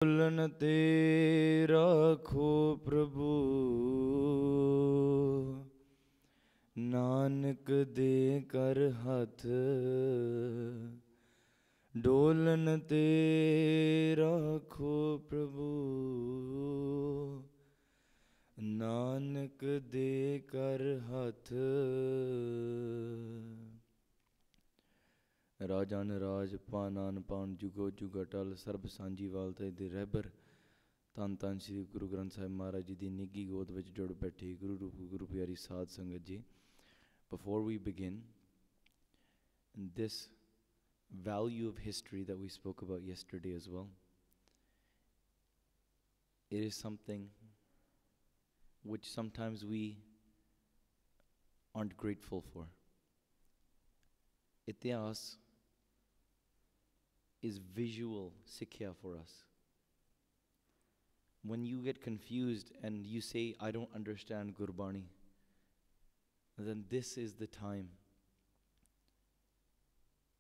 बोलन ते राखो प्रभु, नानक दे कर हथ। डोलन ते राखो प्रभु, नानक दे कर हथ। राजान राज पानान पान जुगो जुग अटल ਸਰਬ ਸਾਂਝੀ ਵਾਲਤੇ ਦੇ ਰਹਿਬਰ ਧੰਨ ਧੰਨ ਸ੍ਰੀ ਗੁਰੂ ਗ੍ਰੰਥ ਸਾਹਿਬ ਮਹਾਰਾਜ ਜੀ ਦੀ ਨਿੱਘੀ ਗੋਦ ਵਿੱਚ ਜੁੜ ਬੈਠੀ ਗੁਰੂ ਰੂਪ ਗੁਰੂ ਪਿਆਰੀ ਸਾਧ ਸੰਗਤ ਜੀ. Before we begin, this value of history that we spoke about yesterday as well, it is something which sometimes we aren't grateful for. Itihas is visual sikhya for us. When you get confused and you say, I don't understand Gurbani, then this is the time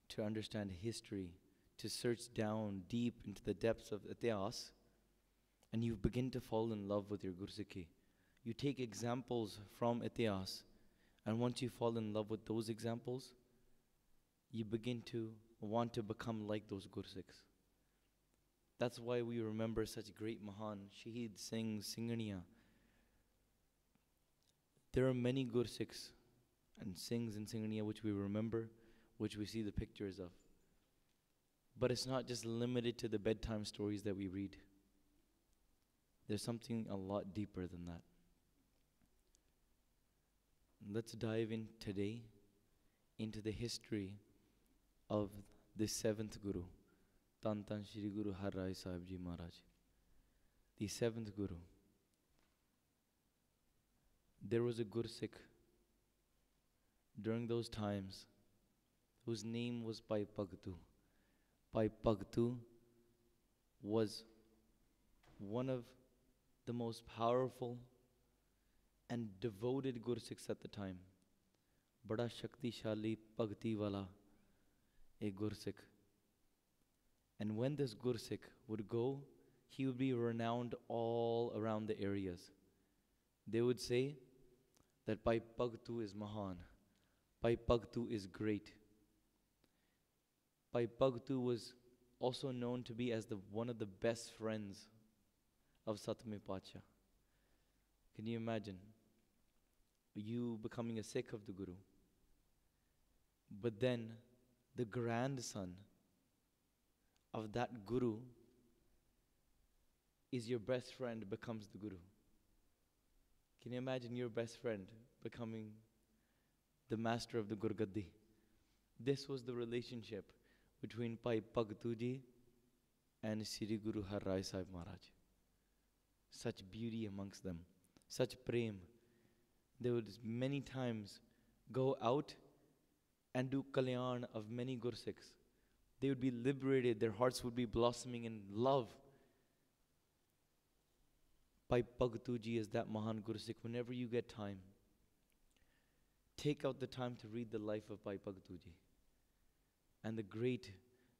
to understand history, to search down deep into the depths of Itihas, and you begin to fall in love with your Gursikhi. You take examples from Itihas, and once you fall in love with those examples, you begin to want to become like those Gursikhs. That's why we remember such great Mahan, Shaheed Singh, Singhaniya. There are many Gursikhs and Singhs and Singhaniya which we remember, which we see the pictures of. But it's not just limited to the bedtime stories that we read. There's something a lot deeper than that. Let's dive in today into the history of the seventh Guru, Tan Tan Shri Guru Har Rai Sahib Ji Maharaj. The seventh Guru. There was a Gursikh during those times whose name was Bhai Bhagtu. Bhai Bhagtu was one of the most powerful and devoted Gursikhs at the time. Bada Shakti Shali Bhagti Wala, a Gursikh. And when this Gursikh would go, he would be renowned all around the areas. They would say that Bhai Bhagtu is Mahan, Bhai Bhagtu is great. Bhai Bhagtu was also known to be as one of the best friends of Satme Pacha. Can you imagine you becoming a Sikh of the Guru, but then the grandson of that Guru is your best friend, becomes the Guru? Can you imagine your best friend becoming the master of the Gurgaddi? This was the relationship between Bhai Bhagtu Ji and Sri Guru Har Rai Sahib Maharaj. Such beauty amongst them, such prem. They would many times go out and do kalyan of many Gursikhs. They would be liberated, their hearts would be blossoming in love. Bhai Bhagtu Ji is that Mahan Gursikh. Whenever you get time, take out the time to read the life of Bhai Bhagtu Ji and the great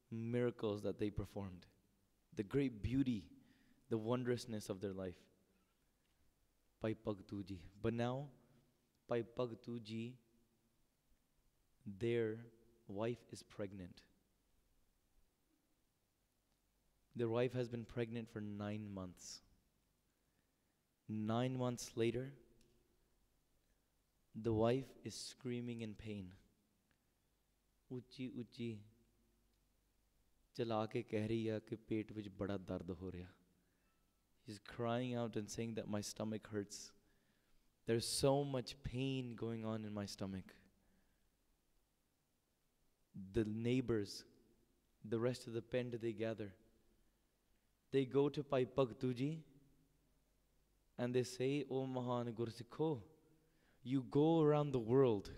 miracles that they performed, the great beauty, the wondrousness of their life. Bhai Bhagtu Ji. But now, Bhai Bhagtu Ji, their wife is pregnant. Their wife has been pregnant for 9 months. 9 months later, the wife is screaming in pain. Uchi uchi chala ke keh rahi hai ki pet vich bada dard ho raha. She's crying out and saying that my stomach hurts. There's so much pain going on in my stomach. The neighbors, the rest of the pend, they gather. They go to Bhai Bhagtu Ji and they say, "Oh Mahan Gursikho, you go around the world,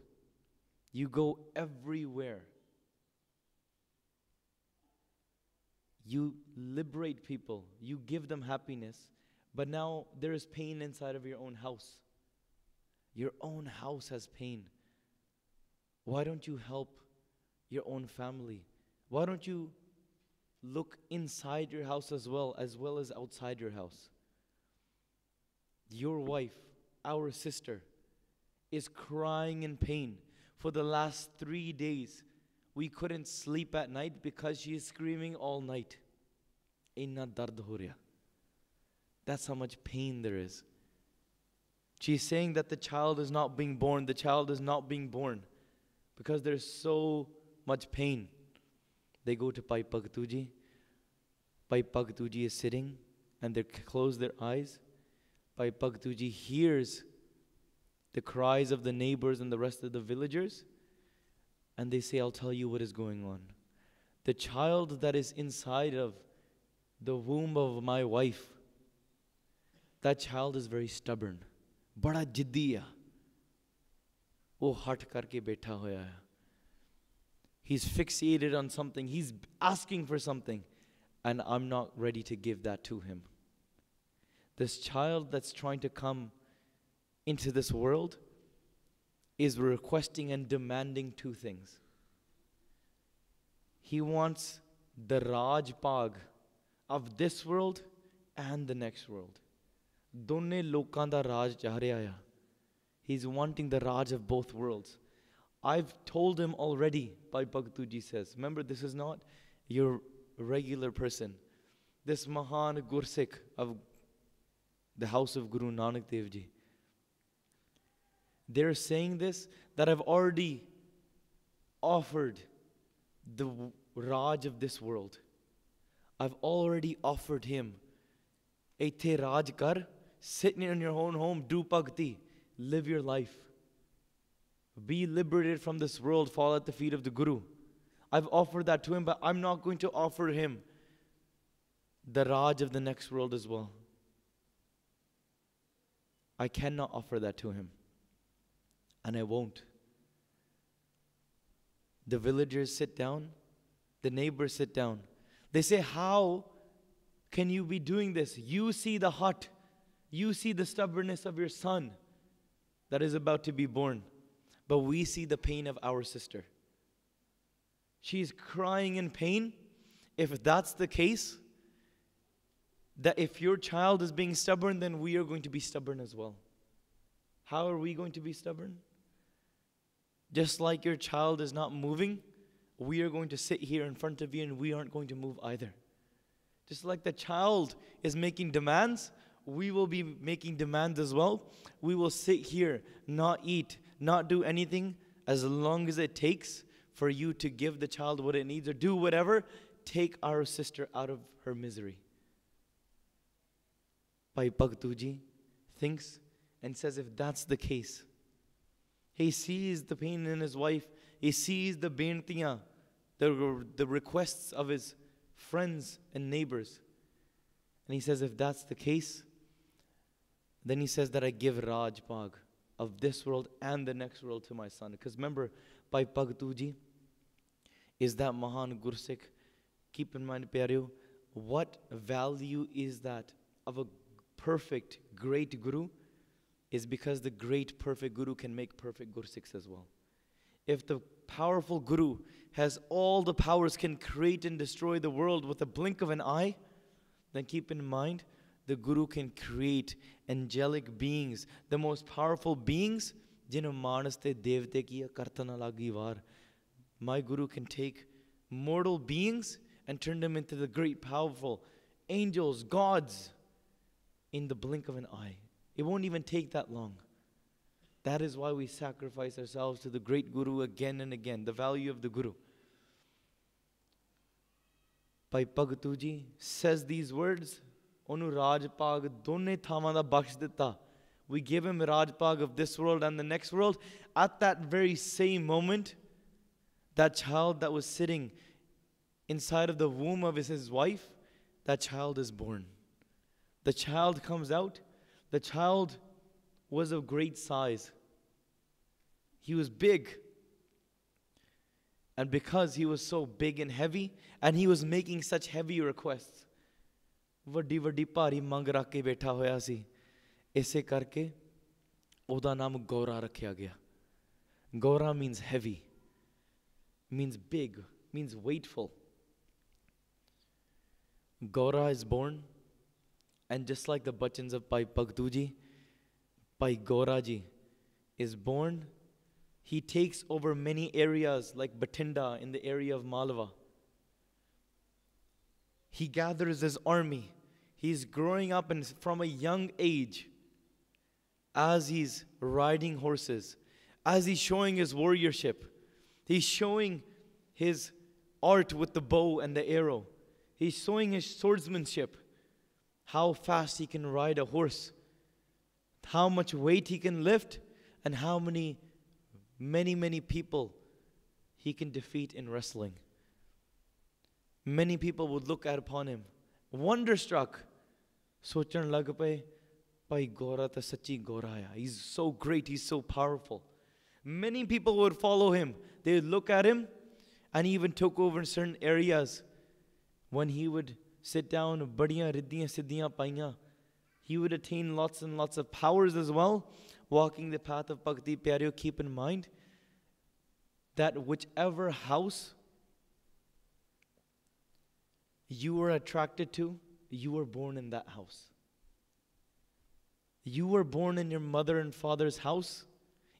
you go everywhere. You liberate people, you give them happiness, but now there is pain inside of your own house. Your own house has pain. Why don't you help your own family? Why don't you look inside your house as well as outside your house. Your wife, our sister, is crying in pain. For the last 3 days, we couldn't sleep at night because she is screaming all night. Inna dard ho raha. That's how much pain there is. She's saying that the child is not being born. The child is not being born because there's so much pain. They go to Bhai Bhagtuji. Bhai Bhagtuji is sitting and they close their eyes. Bhai Bhagtuji hears the cries of the neighbors and the rest of the villagers, and they say, I'll tell you what is going on. The child that is inside of the womb of my wife, that child is very stubborn. Bada jiddi hai. वो हट करके बैठा होया है. He's fixated on something. He's asking for something. And I'm not ready to give that to him. This child that's trying to come into this world is requesting and demanding two things. He wants the Raj Pag of this world and the next world. Donne lokan da Raj chah reha hai. He's wanting the Raj of both worlds. I've told him already, Bhai Bhagtuji says. Remember, this is not your regular person. This Mahan Gursikh of the house of Guru Nanak Dev Ji. They're saying this, that I've already offered the Raj of this world. I've already offered him. Aithe Raj kar, sit in your own home, do bhakti, live your life. Be liberated from this world, fall at the feet of the Guru. I've offered that to him, but I'm not going to offer him the Raj of the next world as well. I cannot offer that to him. And I won't. The villagers sit down. The neighbors sit down. They say, how can you be doing this? You see the hut. You see the stubbornness of your son that is about to be born. But we see the pain of our sister. She's crying in pain. If that's the case, that if your child is being stubborn, then we are going to be stubborn as well. How are we going to be stubborn? Just like your child is not moving, we are going to sit here in front of you and we aren't going to move either. Just like the child is making demands, we will be making demands as well. We will sit here, not eat, not do anything, as long as it takes for you to give the child what it needs or do whatever, take our sister out of her misery. Bhai Bhagtuji thinks and says, if that's the case, he sees the pain in his wife, he sees the beintiyan, the requests of his friends and neighbors. And he says, if that's the case, then he says that I give Raj Pag of this world and the next world to my son. Because remember, Bhai Bhagtuji is that Mahan Gursikh. Keep in mind, Pyareo, what value is that of a perfect, great Guru? Is because the great, perfect Guru can make perfect Gursikhs as well. If the powerful Guru has all the powers, can create and destroy the world with a blink of an eye, then keep in mind, the Guru can create angelic beings, the most powerful beings. Jino manas te devte kiya kartana lagi var. My Guru can take mortal beings and turn them into the great, powerful angels, gods, in the blink of an eye. It won't even take that long. That is why we sacrifice ourselves to the great Guru again and again. The value of the Guru. Bhai Bhagtuji says these words. Onu Raj Pag donne thavan da bakhsh ditta. We give him Raj Pag of this world and the next world. At that very same moment, that child that was sitting inside of the womb of his wife, that child is born. The child comes out. The child was of great size. He was big. And because he was so big and heavy, and he was making such heavy requests, ਵੱਡੀ ਵੱਡੀ ਭਾਰੀ ਮੰਗ ਰੱਖ ਕੇ ਬੈਠਾ ਹੋਇਆ ਸੀ, ਇਸੇ ਕਰਕੇ ਉਹਦਾ ਨਾਮ ਗੌਰਾ ਰੱਖਿਆ ਗਿਆ. Gora means heavy, means big, means weightful. Gaura is born, and just like the bachans of Bhai Bhagtu ji, Bhai Gaura ji is born. He takes over many areas like Bathinda in the area of Malwa. He gathers his army. He's growing up, and from a young age, as he's riding horses, as he's showing his warriorship, he's showing his art with the bow and the arrow. He's showing his swordsmanship, how fast he can ride a horse, how much weight he can lift, and how many people he can defeat in wrestling. Many people would look at upon him, wonderstruck, sochan lag paye, Bhai Gaura ta sachi Gaura hai. He's so great, he's so powerful. Many people would follow him. They would look at him, and he even took over in certain areas. When he would sit down, badiyan riddiyan siddhiyan paiyan, he would attain lots and lots of powers as well. Walking the path of bhakti, pyareo, keep in mind that whichever house you were attracted to, you were born in that house. You were born in your mother and father's house.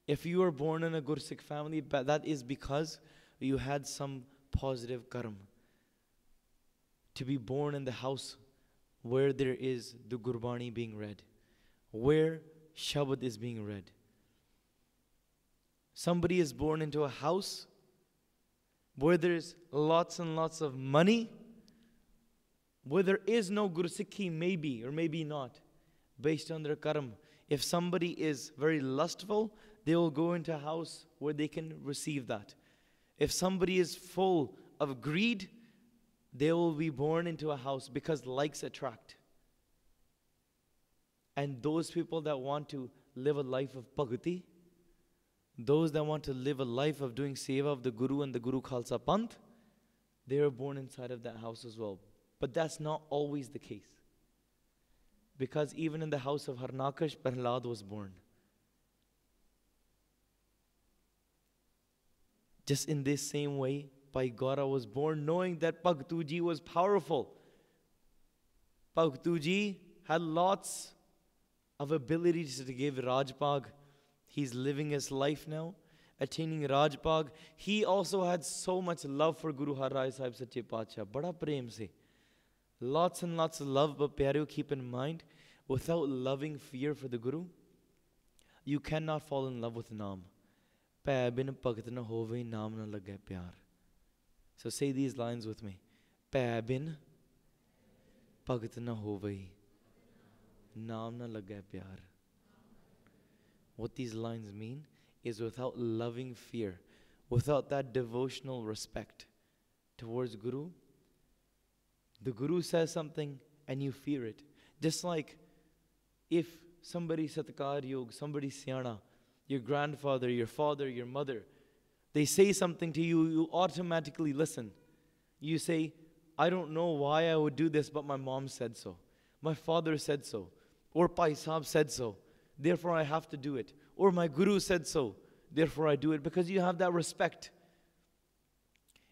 If you were born in a Gursikh family, that is because you had some positive karma. To be born in the house where there is the Gurbani being read, where Shabad is being read. Somebody is born into a house where there's lots and lots of money, where there is no Gursikhi, maybe or maybe not, based on their karma. If somebody is very lustful, they will go into a house where they can receive that. If somebody is full of greed, they will be born into a house, because likes attract. And those people that want to live a life of bhakti, those that want to live a life of doing seva of the Guru and the Guru Khalsa Panth, they are born inside of that house as well. But that's not always the case. Because even in the house of Harnakash, Prahlad was born. Just in this same way, Bhai Gaura was born knowing that Bhagtu ji was powerful. Bhagtu ji had lots of abilities to give Rajpag. He's living his life now, attaining Rajpag. He also had so much love for Guru Har Rai Sahib Sache Paatshah. Bada prem se. Lots and lots of love, but pyareo, keep in mind, without loving fear for the Guru, you cannot fall in love with Naam. Pੈ bin bhagat na hove, naam na lagay pyar. So say these lines with me. Pੈ bin bhagat na hove, naam na lagay pyar. What these lines mean is, without loving fear, without that devotional respect towards Guru, the Guru says something and you fear it. Just like if somebody satkar yog, somebody siyana, your grandfather, your father, your mother, they say something to you, you automatically listen. You say, I don't know why I would do this, but my mom said so. My father said so. Or Bhai Sahib said so. Therefore I have to do it. Or my Guru said so. Therefore I do it. Because you have that respect.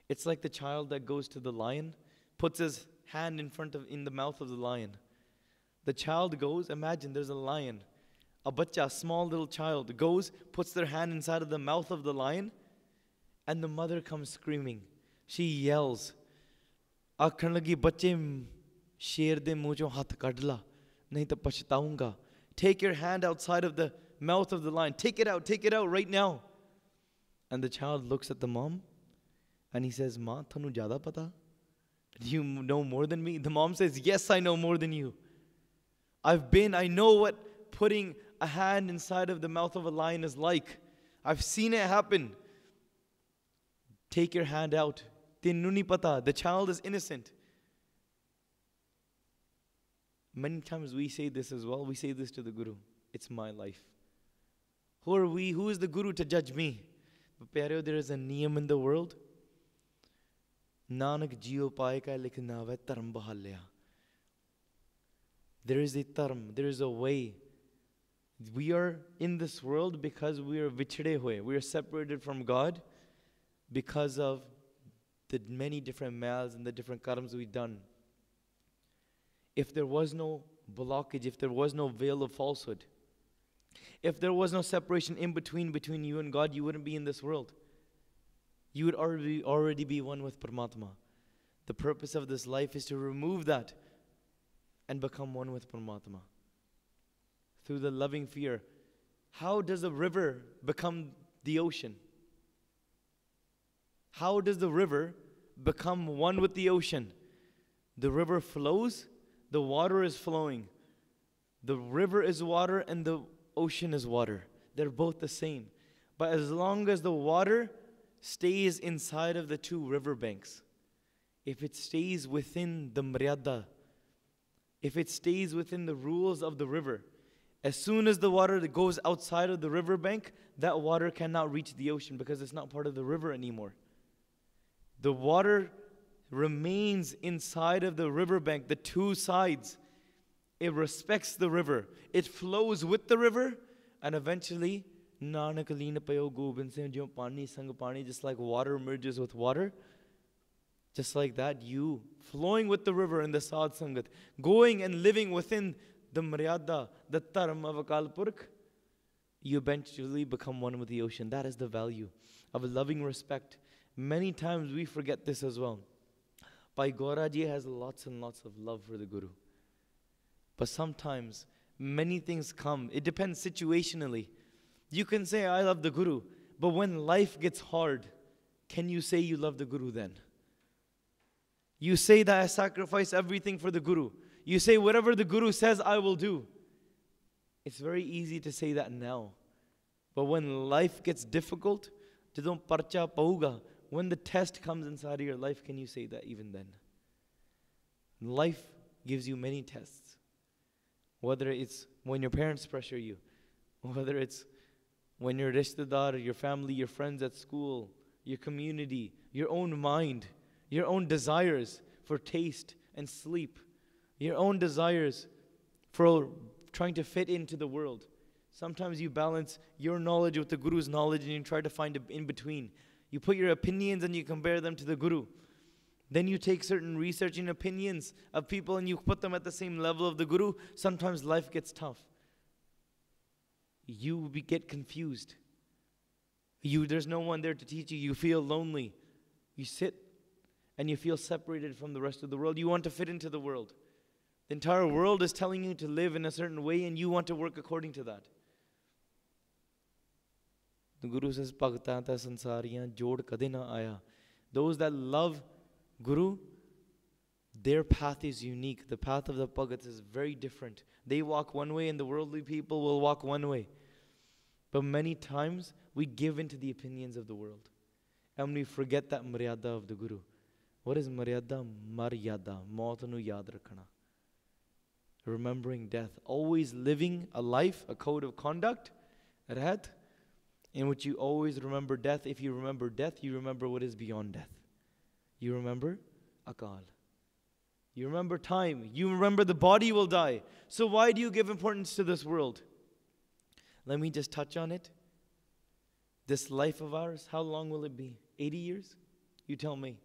It's like the child that goes to the lion, puts his hand in the mouth of the lion. The child goes, imagine there's a lion. A bacha, small little child, goes, puts their hand inside of the mouth of the lion, and the mother comes screaming. She yells, Aakhan lagi, bache sher de muh chon hath kad la, nahi to pachtaunga. Take your hand outside of the mouth of the lion. Take it out right now. And the child looks at the mom, and he says, Ma, thanu jada pata? Do you know more than me? The mom says, yes, I know more than you. I know what putting a hand inside of the mouth of a lion is like. I've seen it happen. Take your hand out. Tenu nahi pata. The child is innocent. Many times we say this as well. We say this to the Guru. It's my life. Who are we? Who is the Guru to judge me? But pyareo, there is a niyam in the world. Nanak jiyo paye ka likhna hai dharm bahal liya. There is a dharm, there is a way. We are in this world because we are vichde hoye. We are separated from God because of the many different mals and the different karmas we've done. if there was no blockage, if there was no veil of falsehood, if there was no separation in between you and God, you wouldn't be in this world. You would already be one with Paramatma. The purpose of this life is to remove that and become one with Paramatma. Through the loving fear. How does a river become the ocean? How does the river become one with the ocean? The river flows, the water is flowing. The river is water and the ocean is water. They're both the same. But as long as the water stays inside of the two river banks, if it stays within the mryada, if it stays within the rules of the river, as soon as the water that goes outside of the river bank, that water cannot reach the ocean because it's not part of the river anymore. The water remains inside of the riverbank, the two sides. It respects the river. It flows with the river, and eventually, just like water merges with water, just like that, you flowing with the river in the Sad Sangat, going and living within the Maryada, the Dharma of Akal Purkh, you eventually become one with the ocean. That is the value of loving respect. Many times we forget this as well. Bhai Gauraji has lots and lots of love for the Guru. But sometimes many things come. It depends situationally. You can say, I love the Guru. But when life gets hard, can you say you love the Guru then? You say that I sacrifice everything for the Guru. You say whatever the Guru says, I will do. It's very easy to say that now. But when life gets difficult, jadon parcha pauga, when the test comes inside of your life, can you say that even then? Life gives you many tests. Whether it's when your parents pressure you, whether it's when your rishtadar, your family, your friends at school, your community, your own mind, your own desires for taste and sleep, your own desires for trying to fit into the world. Sometimes you balance your knowledge with the Guru's knowledge and you try to find an in-between. You put your opinions and you compare them to the Guru. Then you take certain research and opinions of people and you put them at the same level of the Guru. Sometimes life gets tough. You get confused. There's no one there to teach you. You feel lonely. You sit and you feel separated from the rest of the world. You want to fit into the world. The entire world is telling you to live in a certain way and you want to work according to that. The Guru says, Bhagtan ta sansariyan jod kade na aya. Those that love Guru, their path is unique. The path of the Bhagats is very different. They walk one way and the worldly people will walk one way. But many times we give into the opinions of the world. And we forget that Maryada of the Guru. What is Maryada? Maryada. Mautanu yad rakhna. Remembering death. Always living a life, a code of conduct, rahat, in which you always remember death. If you remember death, you remember what is beyond death. You remember Akal. You remember time. You remember the body will die. So why do you give importance to this world? Let me just touch on it. This life of ours, how long will it be? 80 years? You tell me.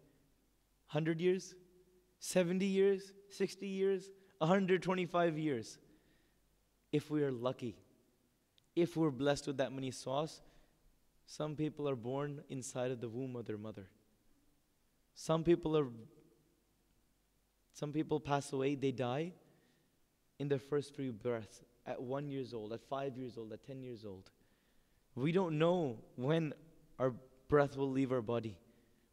100 years? 70 years? 60 years? 125 years? If we are lucky, if we're blessed with that many sauce, some people are born inside of the womb of their mother. Some people pass away, they die in their first few breaths at 1 year old, at 5 years old, at 10 years old. We don't know when our breath will leave our body.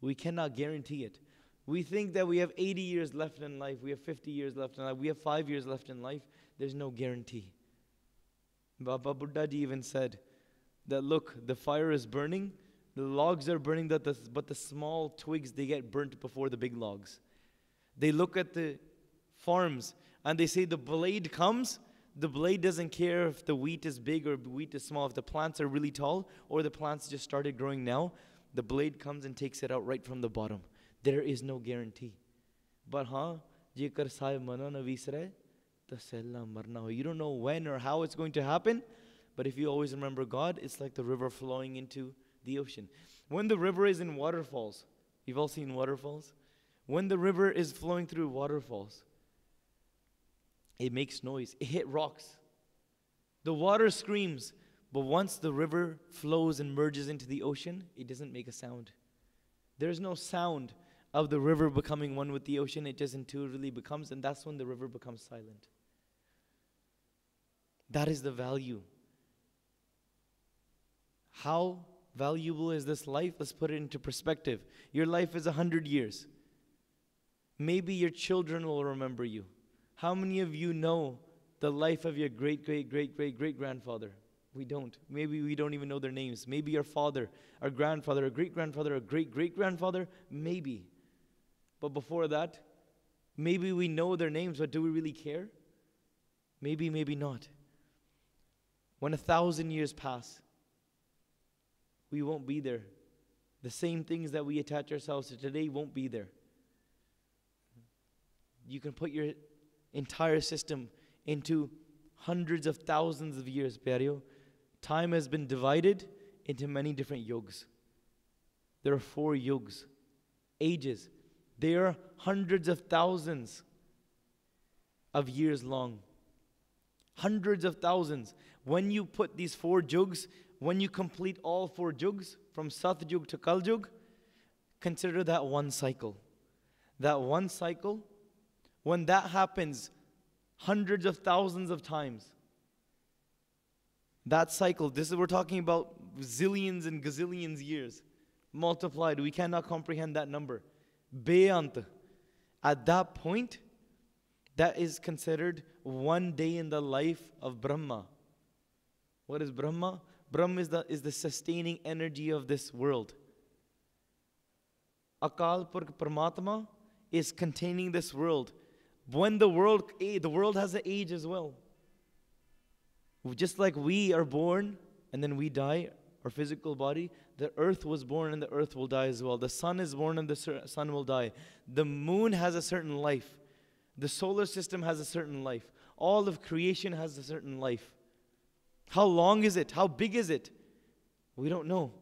We cannot guarantee it. We think that we have 80 years left in life, we have 50 years left in life, we have 5 years left in life. There's no guarantee. Baba Buddha ji even said that look, the fire is burning, the logs are burning, but the small twigs, they get burnt before the big logs. They look at the farms and they say the blade comes. The blade doesn't care if the wheat is big or the wheat is small. If the plants are really tall or the plants just started growing now, the blade comes and takes it out right from the bottom. There is no guarantee. But jekar sahib mana na visre, ta sella marna ho. You don't know when or how it's going to happen, but if you always remember God, it's like the river flowing into the ocean. When the river is in waterfalls, you've all seen waterfalls? When the river is flowing through waterfalls, It makes noise. It hit rocks. The water screams. But once the river flows and merges into the ocean, it doesn't make a sound. There's no sound of the river becoming one with the ocean. It just intuitively becomes, and that's when the river becomes silent. That is the value. How valuable is this life? Let's put it into perspective. Your life is 100 years. Maybe your children will remember you. How many of you know the life of your great-great-great-great-great-grandfather? We don't. Maybe we don't even know their names. Maybe our father, our grandfather, our great-grandfather, our great-great-grandfather, maybe. But before that, maybe we know their names, but do we really care? Maybe, maybe not. When 1,000 years pass, we won't be there. The same things that we attach ourselves to today won't be there. You can put your entire system into hundreds of thousands of years, Pyareo. Time has been divided into many different yugs. There are 4 yugs, ages. They are hundreds of thousands of years long. Hundreds of thousands. When you put these 4 jugs, when you complete all 4 jugs, from Sat Yug to Kal Yug, consider that one cycle. That one cycle, when that happens hundreds of thousands of times, that cycle, this is, we're talking about zillions and gazillions years multiplied. We cannot comprehend that number. Be'ant. At that point, that is considered one day in the life of Brahma. What is Brahma? Brahma is the sustaining energy of this world. Akal Purkh Paramatma is containing this world. When the world has an age as well. Just like we are born and then we die, our physical body, the earth was born and the earth will die as well. The sun is born and the sun will die. The moon has a certain life. The solar system has a certain life. All of creation has a certain life. How long is it? How big is it? We don't know.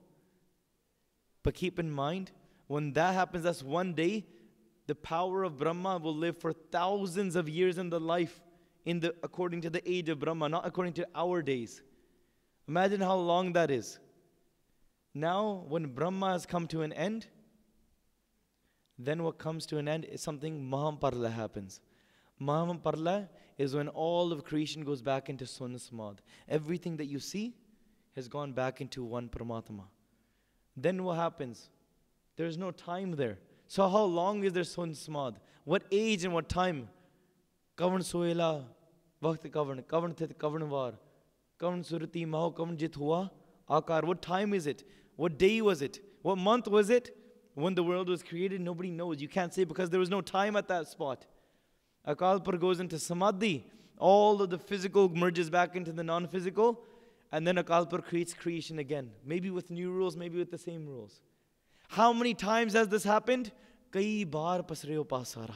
But keep in mind, when that happens, that's one day, the power of Brahma will live for thousands of years in the life, according to the age of Brahma, not according to our days. Imagine how long that is. Now, when Brahma has come to an end, then what comes to an end is something Mahamparla happens. Mahamparla is when all of creation goes back into Sun Samad. Everything that you see has gone back into one Paramatma. Then what happens? There's no time there. So how long is there Sun Samad? What age and what time? Kavan soela, Vakht kavan, kavan thit kavan var, kavan surati maho, kavan jit hua, akar. What time is it? What day was it? What month was it? When the world was created, nobody knows. You can't say because there was no time at that spot. Akalpur goes into Samadhi. All of the physical merges back into the non-physical. And then Akalpur creates creation again. Maybe with new rules, maybe with the same rules. How many times has this happened? Kai baar pasreo pasara.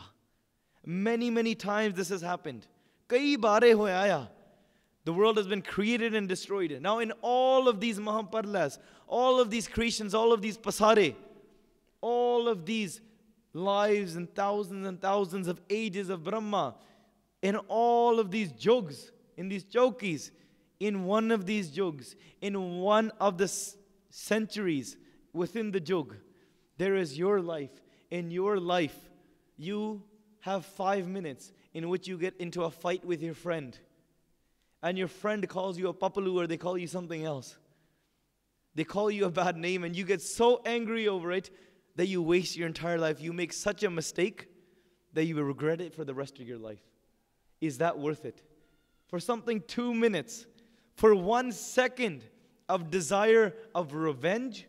Many, many times this has happened. Kai baare hoye aaya. The world has been created and destroyed. Now in all of these Mahamparlas, all of these creations, all of these pasare, all of these lives and thousands of ages of Brahma, in all of these jugs, in these chokis, in one of these jugs, in one of the centuries within the jug, there is your life. In your life, you have 5 minutes in which you get into a fight with your friend. And your friend calls you a papalu or they call you something else. They call you a bad name and you get so angry over it that you waste your entire life. You make such a mistake that you will regret it for the rest of your life. Is that worth it? For something 2 minutes, for 1 second of desire of revenge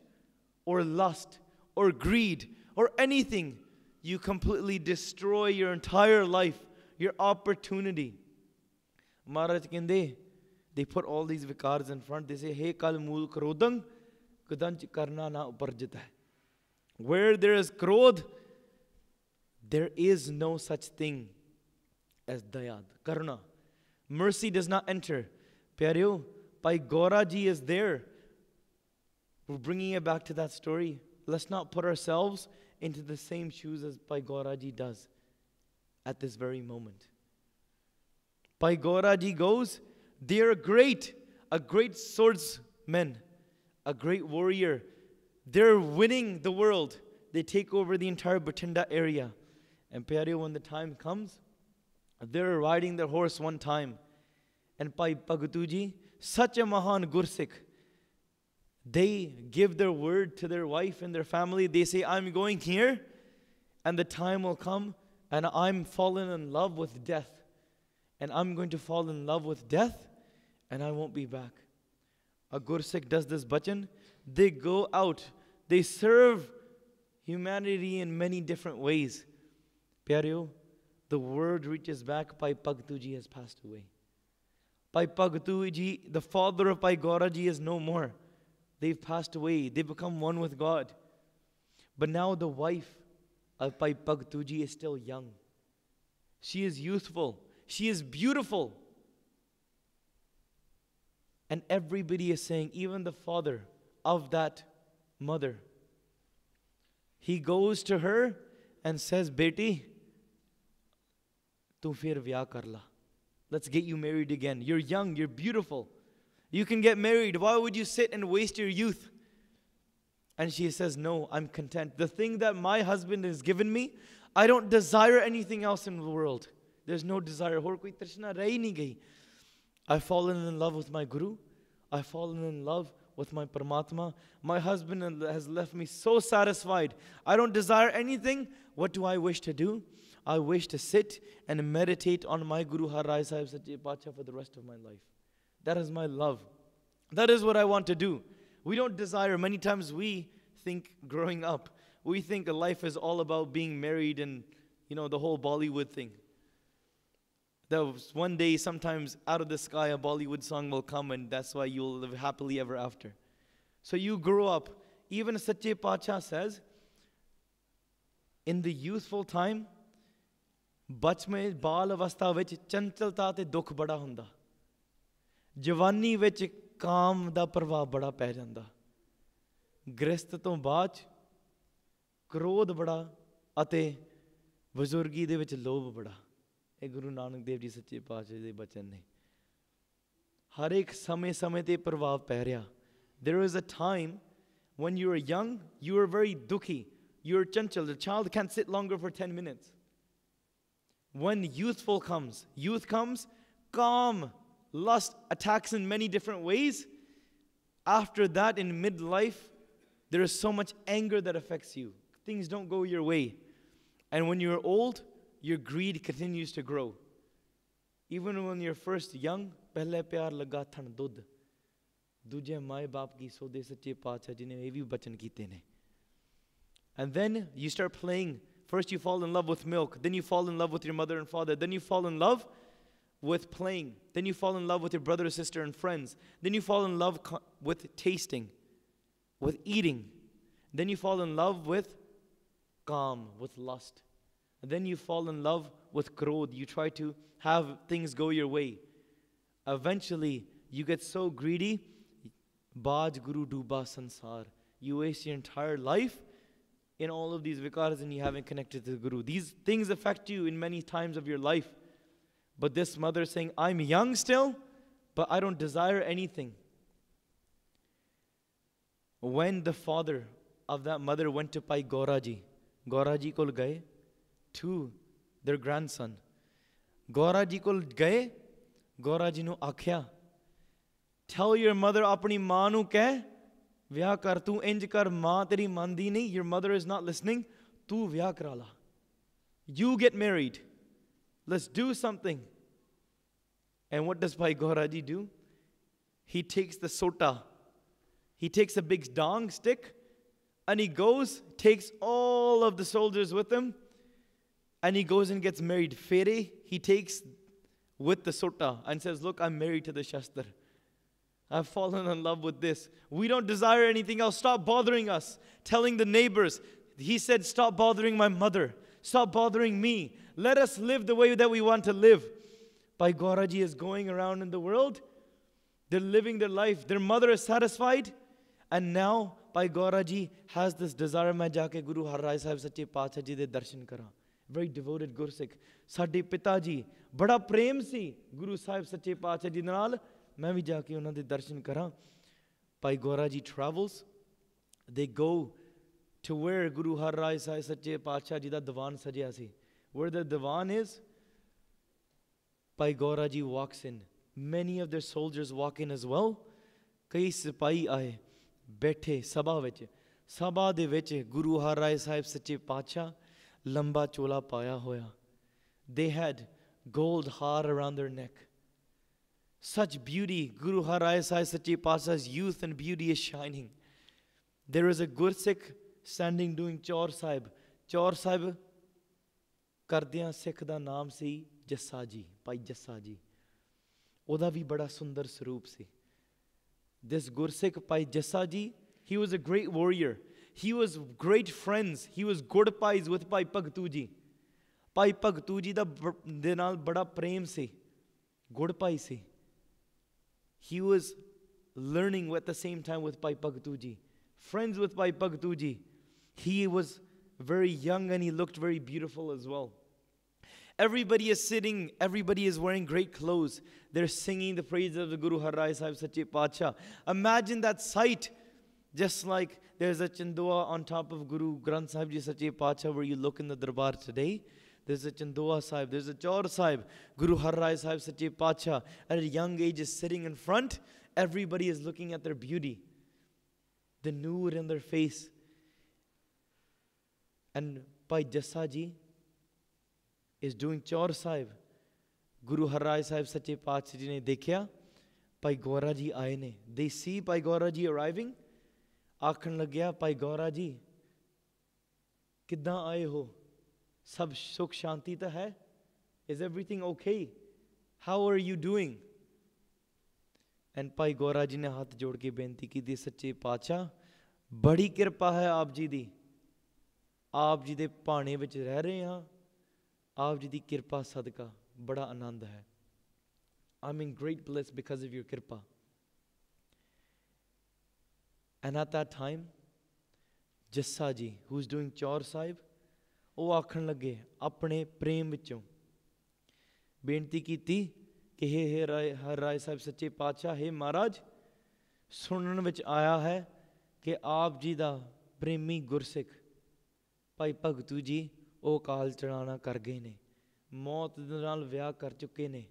or lust or greed or anything, you completely destroy your entire life, your opportunity. Maharaj Kinde, they put all these vikars in front. They say, Hey kal mool krodang, kudanch karna na uparjita. Where there is krodh, there is no such thing as dayad, karuna. Mercy does not enter. Pyareo, Bhai Gauraji is there. We're bringing it back to that story. Let's not put ourselves into the same shoes as Bhai Gauraji does at this very moment. Bhai Gaura ji goes, they're a great swordsman, a great warrior. They're winning the world. They take over the entire Bathinda area. And Pyareo, when the time comes, they're riding their horse one time. And Bhai Bhagtu ji, such a Mahan Gursikh, they give their word to their wife and their family. They say, I'm going here, and the time will come, and I'm fallen in love with death. And I'm going to fall in love with death, and I won't be back. A Gursikh does this bhajan. They go out. They serve humanity in many different ways. Pyareo, the word reaches back, Bhai Bhagtu ji has passed away. Bhai Bhagtu ji, the father of Bhai Gaura ji, is no more. They've passed away. They've become one with God. But now the wife of Bhai Bhagtu ji is still young. She is youthful. She is beautiful. And everybody is saying, even the father of that mother, he goes to her and says, Beti, tu fir vyah kar la. Let's get you married again. You're young, you're beautiful. You can get married. Why would you sit and waste your youth? And she says, no, I'm content. The thing that my husband has given me, I don't desire anything else in the world. There's no desire. Aur koi trishna rahi nahi gayi. I've fallen in love with my Guru. I've fallen in love with my Paramatma. My husband has left me so satisfied. I don't desire anything. What do I wish to do? I wish to sit and meditate on my Guru Har Rai Sahib Sache Pacha for the rest of my life. That is my love. That is what I want to do. We don't desire. Many times we think growing up, we think a life is all about being married and, the whole Bollywood thing. That was one day, sometimes out of the sky, a Bollywood song will come, and that's why you'll live happily ever after. So you grow up. Even Sache Pacha says, in the youthful time, bach mein baal avastha vich chanchalta te dukh bada hunda. Jawani vich kaam da prabhav bada pੈ ਜਾਂਦਾ. ਗ੍ਰਸਤ ਤੋਂ ਬਾਅਦ ਕ੍ਰੋਧ ਬੜਾ ਅਤੇ ਬਜ਼ੁਰਗੀ ਦੇ ਵਿੱਚ ਲੋਭ ਬੜਾ. ਇਹ ਗੁਰੂ ਨਾਨਕ ਦੇਵ ਜੀ ਸੱਚੇ ਪਾਤਸ਼ਾਹ ਦੇ ਬਚਨ ਨੇ. ਹਰ ਇੱਕ ਸਮੇਂ ਤੇ ਪ੍ਰਭਾਵ ਪੈ ਰਿਹਾ. There is a time when you are young, you are very dukhi, you are chanchal. The child can't sit longer for 10 minutes. When youth comes, calm, lust attacks in many different ways. After that, in midlife, there is so much anger that affects you. Things don't go your way. And when you're old, your greed continues to grow. Even when you're first young, pehle pyar laga than dudh. Duje mai baap ki sode sache paatshah ji ne ਇਹ ਵੀ ਬਚਨ ਕੀਤੇ ਨੇ. And then you start playing. First you fall in love with milk. Then you fall in love with your mother and father. Then you fall in love with playing. Then you fall in love with your brother or sister and friends. Then you fall in love with tasting, with eating. Then you fall in love with calm, with lust. And then you fall in love with krodh. You try to have things go your way. Eventually, you get so greedy, Baj Guru Duba Sansar. You waste your entire life in all of these vikars and you haven't connected to the Guru. These things affect you in many times of your life. But this mother is saying, I'm young still, but I don't desire anything. When the father of that mother went to Bhai Gaura ji kol gaye to their grandson. Gaura ji kol gaye, Gaura ji nu akhya, tell your mother apni maa nu keh, vyah kar tu inj kar, maa teri mandi nahi, your mother is not listening, tu vyah kara la. You get married. Let's do something. And what does Bhai Gaura ji do? He takes the sota. He takes a big dong stick and he goes, takes all of the soldiers with him and he goes and gets married. Fere, he takes with the sota and says, look, I'm married to the Shastra. I've fallen in love with this. We don't desire anything else. Stop bothering us. Telling the neighbors. He said, stop bothering my mother. Stop bothering me. Let us live the way that we want to live. Bhai Gaura ji is going around in the world. They're living their life. Their mother is satisfied. And now Bhai Gaura ji has this desire, main jaake Guru Har Rai Sahib Sache Paatshah ji de darshan kara. very devoted Gursikh. ਸਾਡੇ ਪਿਤਾ ਜੀ ਬੜਾ ਪ੍ਰੇਮ ਸੀ ਗੁਰੂ ਸਾਹਿਬ ਸੱਚੇ ਪਾਤਸ਼ਾਹ ਜੀ ਨਾਲ. ਮੈਂ ਵੀ ਜਾ ਕੇ ਉਹਨਾਂ ਦੇ ਦਰਸ਼ਨ ਕਰਾਂ. Bhai Gora ji travels. They go to where Guru Har Rai Sahib Sache Paatshah ji da Diwan sajya si. Where the Diwan is, Bhai Gora ji walks in. Many of their soldiers walk in as well. Kai sipahi aaye, baithe sabha vich. Sabha de vich Guru Har Rai Sahib Sache Paatshah lamba chola paya hoya. They had gold har around their neck. Such beauty, Guru Har Rai Sahib Sache Paatshah's youth and beauty is shining. There is a Gursikh standing doing Chaur Sahib. Chaur Sahib kardiyan Sikh da naam si Jassa ji, Bhai Jassa ji. Oda vi bada sundar saroop si. This Gursikh Bhai Jassa ji, he was a great warrior. He was great friends. He was good pies with Bhai Bhagtu ji. Bhai Bhagtu ji da de naal bada prem si. Good pai si. He was learning at the same time with Bhai Bhagtu ji. Friends with Bhai Bhagtu ji. He was very young and he looked very beautiful as well. Everybody is sitting, everybody is wearing great clothes. They're singing the praises of the Guru Har Rai Sahib Sache Paatshah. Imagine that sight. Just like there's a Chandoa on top of Guru Granth Sahib Ji Sache Paatshah where you look in the Darbar today. There's a Chandoa Sahib, there's a Chaur Sahib. Guru Har Rai Sahib Sache Paatshah at a young age is sitting in front. Everybody is looking at their beauty. The noor in their face. And Bhai Jassa ji is doing Chaur Sahib. Guru Har Rai Sahib Sache Paatshah ji ne dekhya, Bhai Gora ji aaye ne. They see Bhai Gora ji arriving. Aakhan lagya, Bhai Gora ji, kiddan aaye ho? Sab sukh shanti ta hai? Is everything okay? How are you doing? And Bhai Gora ji ne haath jod ke benti ki di, Sache Paatshah, badi kirpa hai aap ji di. Aap ji de paane vich reh rahe hain. Aap ji di kirpa sadka bada anand hai. I'm in great bliss because of your kirpa. And at that time, Jassa ji, who's doing Chaur Sahib, ਉਹ ਆਖਣ ਲੱਗੇ ਆਪਣੇ ਪ੍ਰੇਮ ਵਿੱਚੋਂ ਬੇਨਤੀ ਕੀਤੀ ਕਿ ਹੇ ਹਰ ਰਾਏ ਸਾਹਿਬ ਸੱਚੇ ਪਾਤਸ਼ਾਹ, ਹੇ ਮਹਾਰਾਜ, ਸੁਣਨ ਵਿੱਚ ਆਇਆ ਹੈ ਕਿ ਆਪ ਜੀ ਦਾ ਪ੍ਰੇਮੀ ਗੁਰਸਿੱਖ ਭਾਈ ਭਗਤੂ ਜੀ ਉਹ ਕਾਲ ਚੜਾਣਾ ਕਰ ਗਏ ਨੇ, ਮੌਤ ਦੇ ਨਾਲ ਵਿਆਹ ਕਰ ਚੁੱਕੇ ਨੇ.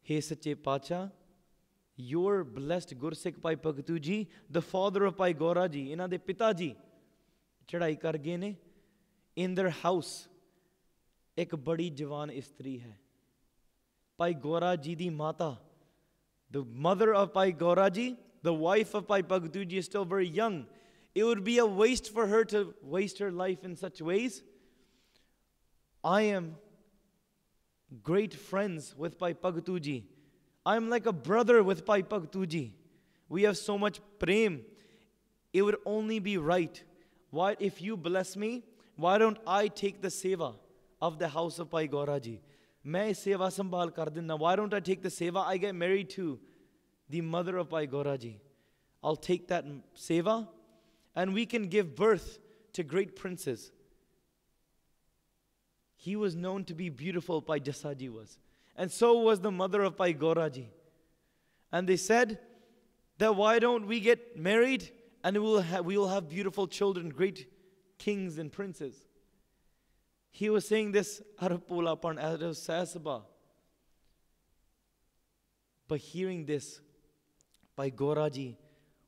ਹੇ ਸੱਚੇ ਪਾਤਸ਼ਾਹ, your blessed Gursikh Bhai Bhagtu ji, the father of Bhai Gora ji, ਇਹਨਾਂ ਦੇ ਪਿਤਾ ਜੀ ਚੜਾਈ ਕਰ ਗਏ ਨੇ. In their house ਇੱਕ ਬੜੀ ਜਵਾਨ ਇਸਤਰੀ ਹੈ. Bhai Gora ji ਦੀ ਮਾਤਾ, the mother of Bhai Gora ji, the wife of Bhai Bhagtu ji is still very young. It would be a waste for her to waste her life in such ways. I am great friends with Bhai Bhagtu ji. I'm like a brother with Bhai Bhagtu ji. We have so much prem. It would only be right. Why, if you bless me, why don't I take the seva of the house of Bhai Gora ji? Main seva sambhal kar dinna. Why don't I take the seva? I get married to the mother of Bhai Gora ji. I'll take that seva and we can give birth to great princes. He was known to be beautiful, Bhai Jassa ji was. And so was the mother of Bhai Gora ji. And they said that why don't we get married and we will have beautiful children, great kings and princes. He was saying this out of polapan, out of sasaba. But hearing this, Bhai Gora ji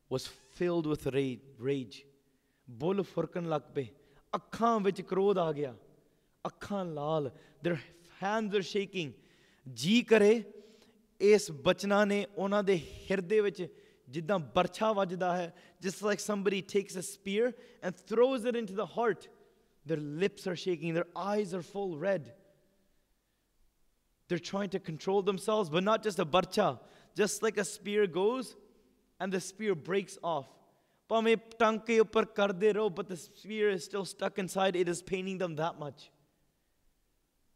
was filled with rage. Bol furkan lag pe. Akkhan vich krodh aa gaya. Akkhan laal. Their hands are shaking. ਜੀ ਕਰੇ ਇਸ ਬਚਨਾਂ ਨੇ ਉਹਨਾਂ ਦੇ ਹਿਰਦੇ ਵਿੱਚ ਜਿੱਦਾਂ ਬਰਛਾ ਵੱਜਦਾ ਹੈ, just like somebody takes a spear and throws it into the heart. Their lips are shaking, their eyes are full red. They're trying to control themselves, but not just a barcha. Just like a spear goes and the spear breaks off. ਭਾਵੇਂ ਟਾਂਕੇ ਉੱਪਰ ਕਰਦੇ ਰਹੋ, but the spear is still stuck inside. It is paining them that much.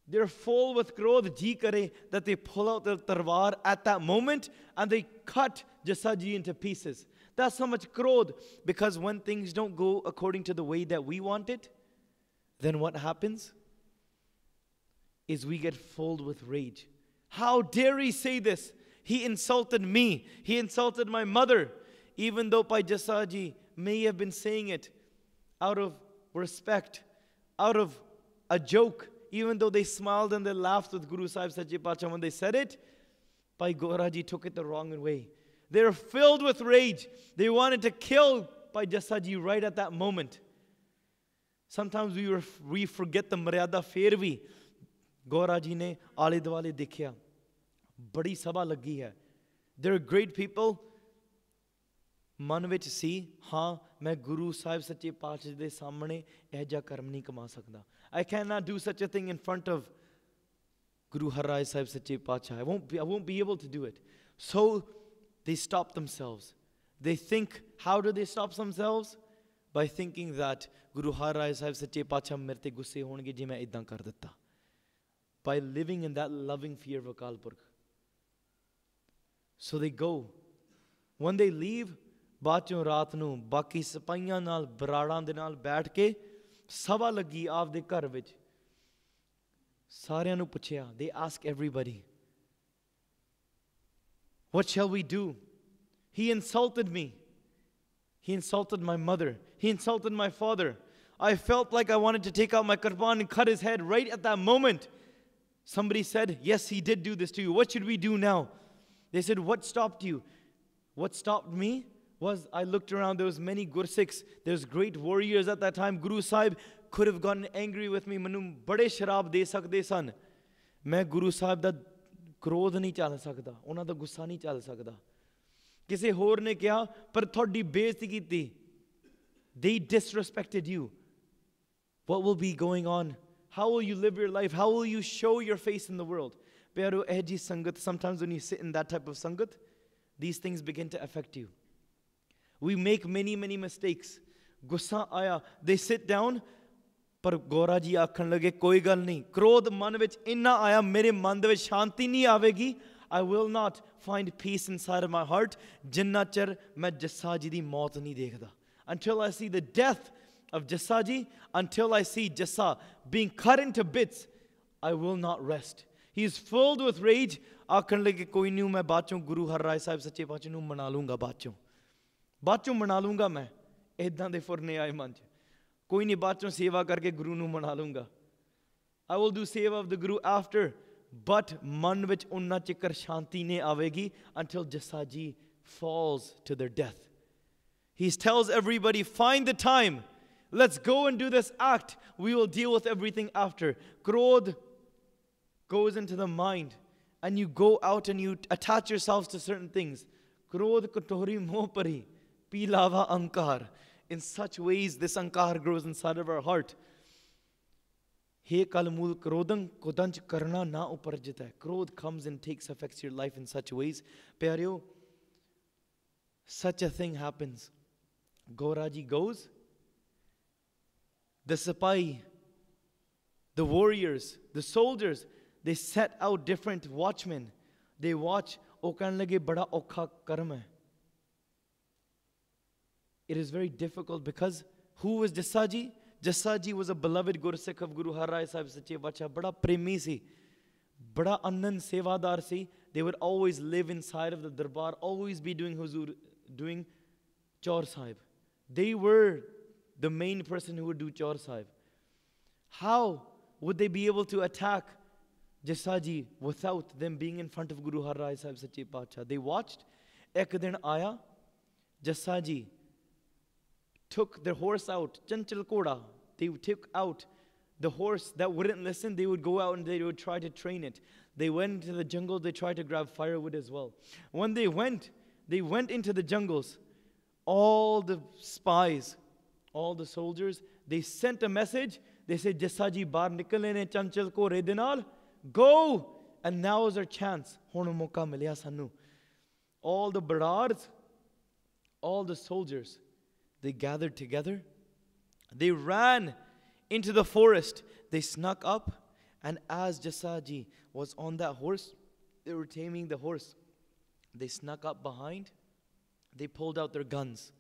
They're full with krodh, ji kare, that they pull out their tarwar at that moment and they cut Jassa ji into pieces. That's how much krodh, because when things don't go according to the way that we want it, then what happens is we get filled with rage. How dare he say this? He insulted me. He insulted my mother. Even though Bhai Jasaji may have been saying it out of respect, out of a joke, even though they smiled and they laughed with Guru Sahib Sache Pacha when they said it, Bhai Goraji took it the wrong way. They were filled with rage. They wanted to kill Bhai Jasaji right at that moment. Sometimes we forget the maryada fir bhi. Goraji ne aale dwale dikhya. Badi sabha lagi hai. They're great people. मन विच सी हाँ मैं गुरु साहिब सच्चे पातशाह दे सामने यह जा कर्म नहीं कमा सकदा. I cannot do such a thing in front of Guru Har Rai Sahib Sache Pacha. I won't be able to do it. So they stop themselves. They think, how do they stop themselves? By thinking that Guru Har Rai Sahib Sache Pacha mere te gusse honge je main idan kar ditta. By living in that loving fear of Akal Purkh. So they go. When they leave, ਬਾਅਦ ਚੋਂ ਰਾਤ ਨੂੰ ਬਾਕੀ ਸਿਪਾਹੀਆਂ ਨਾਲ ਬਰਾੜਾਂ ਦੇ ਨਾਲ ਬੈਠ ਕੇ ਸਭਾ ਲੱਗੀ ਆਪਦੇ ਘਰ ਵਿੱਚ. ਸਾਰਿਆਂ ਨੂੰ ਪੁੱਛਿਆ. They ask everybody, what shall we do? He insulted me. He insulted my mother. He insulted my father. I felt like I wanted to take out my kirpan and cut his head right at that moment. Somebody said, yes, he did do this to you. What should we do now? They said, what stopped you? What stopped me was I looked around. There was many Gursikhs. There was great warriors at that time. Guru Sahib could have gotten angry with me. Manu bade sharab de sakde san. Main Guru Sahib da krodh nahi chal sakda. ਉਹਨਾਂ ਦਾ ਗੁੱਸਾ ਨਹੀਂ ਚੱਲ ਸਕਦਾ. ਕਿਸੇ ਹੋਰ ਨੇ ਕਿਹਾ ਪਰ ਤੁਹਾਡੀ ਬੇਇੱਜ਼ਤੀ ਕੀਤੀ. They disrespected you. What will be going on? How will you live your life? How will you show your face in the world? Pyaro eh ji sangat, sometimes when you sit in that type of sangat, these things begin to affect you. We make many mistakes. Gussa aya. They sit down. Par Gora ji aakhan lage koi gal nahi. Krodh man vich inna aya mere man de vich shanti nahi avegi. I will not find peace inside of my heart. Jinna char main Jassa ji di maut nahi dekhda. Until I see the death of Jassa ji, until I see Jassa being cut into bits, I will not rest. He is filled with rage. Aakhan lage koi nahi main baad chon Guru Har Rai Sahib Sache Pacha nu mana lunga baad chon. ਬਾਅਦ ਚੋਂ ਮਨਾ ਲੂੰਗਾ ਮੈਂ. ਇੱਦਾਂ ਦੇ ਫੁਰਨੇ ਆਏ ਮਨ 'ਚ. ਕੋਈ ਨਹੀਂ ਬਾਅਦ ਚੋਂ ਸੇਵਾ ਕਰਕੇ ਗੁਰੂ ਨੂੰ ਮਨਾ ਲੂੰਗਾ. I will do seva of the Guru after. But ਮਨ ਵਿੱਚ ਉਨਾ ਚਿਕਰ ਸ਼ਾਂਤੀ ਨਹੀਂ ਆਵੇਗੀ until Jassa ji falls to their death. He tells everybody, find the time. Let's go and do this act. We will deal with everything after. Krodh goes into the mind. And you go out and you attach yourselves to certain things. Krodh katori moh pari. Pilava ankar. In such ways, this ankar grows inside of our heart. He kalmul krodhan kodanch karna na uparjita. Krodh comes and affects your life in such ways. Pyareo, such a thing happens. Goraji goes. The sipai, the warriors, the soldiers, they set out different watchmen. They watch. O kehne lage bada aukha karm hai. It is very difficult because who was Jassa ji? Jassa ji was a beloved Gursikh of Guru Har Rai Sahib Sache Pacha. Bada premi si. Bada anand sevadar si. They would always live inside of the darbar, always be doing huzur, doing Chaur Sahib. They were the main person who would do Chaur Sahib. How would they be able to attack Jassa ji without them being in front of Guru Har Rai Sahib Sache Pacha? They watched. Ek din aaya. Jassa ji took their horse out, Chanchal Koda. They took out the horse that wouldn't listen. They would go out and they would try to train it. They went into the jungle. They tried to grab firewood as well. When they went into the jungles. All the spies, all the soldiers, they sent a message. They said, Jassa ji baar nikale ne Chanchal ko re de naal. Go! And now is our chance. Hon moka milya sanu. All the barars, all the soldiers, they gathered together. They ran into the forest. They snuck up. And as Jassa ji was on that horse, they were taming the horse. They snuck up behind. They pulled out their guns.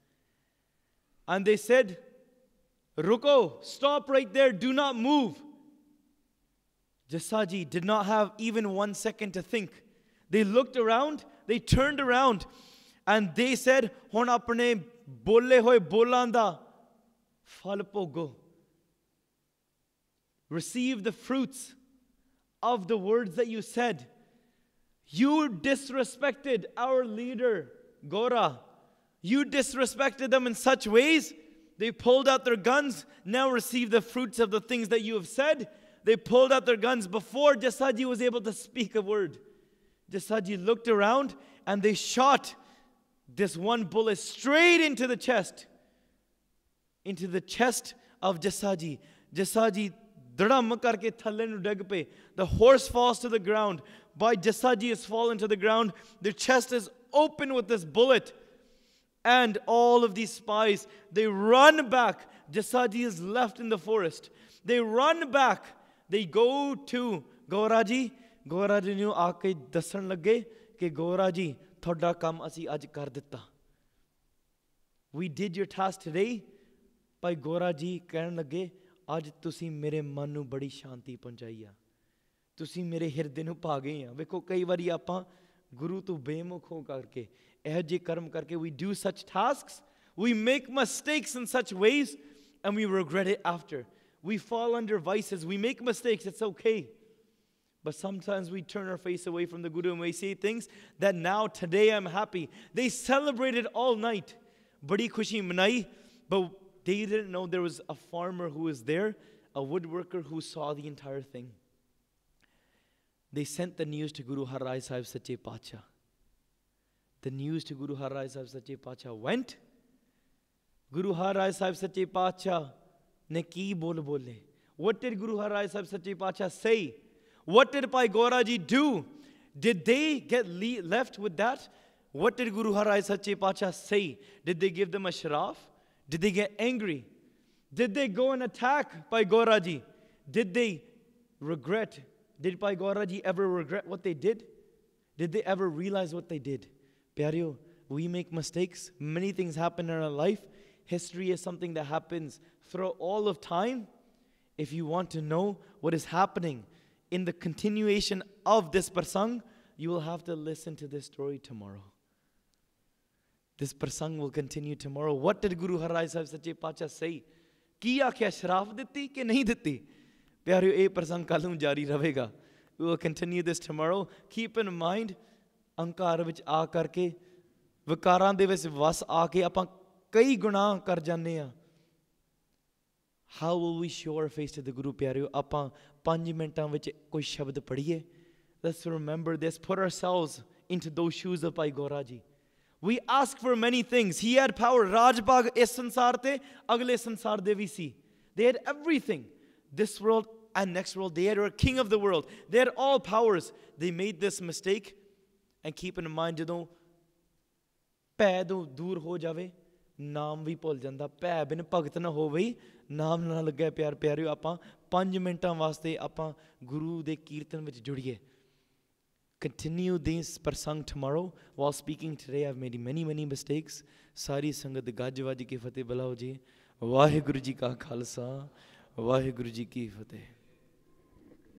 And they said, Ruko, stop right there, do not move. Jasaji did not have even 1 second to think. They looked around, they turned around, and they said, Hon apne bole hoye bolan da phal bhogo. Receive the fruits of the words that you said. You disrespected our leader, Gora. You disrespected them in such ways. They pulled out their guns. Now receive the fruits of the things that you have said. They pulled out their guns before Jasaji was able to speak a word. Jasaji looked around and they shot this one bullet straight into the chest. Into the chest of Jasaji. Jasaji dhadam karke thalle nu deg pe. The horse falls to the ground. Bhai Jasaji has fallen to the ground. Their chest is open with this bullet. And all of these spies, they run back. Jasaji is left in the forest. They run back. They go to Gauraji. Gauraji nu aake dasan lage ke Gauraji thoda kam asi aj kar ditta. We did your task today. Bhai Gauraji ਕਹਿਣ ਲੱਗੇ ਅੱਜ ਤੁਸੀਂ ਮੇਰੇ ਮਨ ਨੂੰ ਬੜੀ ਸ਼ਾਂਤੀ ਪਹੁੰਚਾਈ ਆ ਤੁਸੀਂ ਮੇਰੇ ਹਿਰਦੇ ਨੂੰ ਭਾ ਗਏ ਆ ਵੇਖੋ ਕਈ ਵਾਰੀ ਆਪਾਂ ਗੁਰੂ ਤੋਂ ਬੇਮੁਖ ਹੋ ਕਰਕੇ ਇਹੋ ਜਿਹੇ ਕਰਮ ਕਰਕੇ we do such tasks, we make mistakes in such ways and we regret it after. We fall under vices, we make mistakes, it's okay. But sometimes we turn our face away from the Guru and we say things that now today I'm happy. They celebrated all night. Badi khushi manai, but they didn't know there was a farmer who was there, a woodworker who saw the entire thing. They sent the news to Guru Har Rai Sahib Sache Pacha. The news to Guru Har Rai Sahib Sache Pacha went. Guru Har Rai Sahib Sache Pacha ne ki bol bole. What did Guru Har Rai Sahib Sache Pacha say? What did Bhai Gauraji do? Did they get left with that? What did Guru Har Rai Sache Pacha say? Did they give them a sharaf? Did they get angry? Did they go and attack Bhai Gauraji? Did they regret? Did Bhai Gauraji ever regret what they did? Did they ever realize what they did? Pyareo, we make mistakes. Many things happen in our life. History is something that happens throughout all of time. If you want to know what is happening in the continuation of this prasang, you will have to listen to this story tomorrow. This prasang will continue tomorrow. What did Guru Har Rai Sahib Sache Pacha say? Ki akhya sharaf ditti ke nahi ditti? Pyareo, eh prasang kalum jari ravega. We will continue this tomorrow. Keep in mind, ਅਹੰਕਾਰ ਵਿੱਚ ਆ ਕਰਕੇ ਵਿਕਾਰਾਂ ਦੇ ਵਿੱਚ ਵਸ ਆ ਕੇ ਆਪਾਂ ਕਈ ਗੁਨਾਹ ਕਰ ਜਾਂਦੇ ਆ How will we show our face to the Guru ਪਿਆਰਿਓ ਆਪਾਂ 5 ਮਿੰਟਾਂ ਵਿੱਚ ਕੋਈ ਸ਼ਬਦ ਪੜ੍ਹੀਏ Let's remember this, put ourselves into those shoes of Bhai Gauraji. We ask for many things. He had power. Rajbag ਇਸ ਸੰਸਾਰ ਤੇ ਅਗਲੇ ਸੰਸਾਰ ਦੇ ਵੀ ਸੀ. They had everything. This world and next world. They were king of the world. They had all powers. They made this mistake. And keep in mind, ਜਦੋਂ ਭੈ ਤੋਂ ਦੂਰ ਹੋ ਜਾਵੇ ਨਾਮ ਵੀ ਭੁੱਲ ਜਾਂਦਾ ਭੈ ਬਿਨ ਭਗਤ ਨਾ ਹੋਵੇ ਨਾਮ ਨਾ ਲੱਗੇ ਪਿਆਰ ਪਿਆਰਿਓ ਆਪਾਂ 5 ਮਿੰਟਾਂ ਵਾਸਤੇ ਆਪਾਂ ਗੁਰੂ ਦੇ ਕੀਰਤਨ ਵਿੱਚ ਜੁੜੀਏ Continue this prasang tomorrow. While speaking today, I've made many mistakes. Sari sangat gaj waji ki fateh bulao ji. Vaheguru ji ka khalsa. Vaheguru ji ki fateh.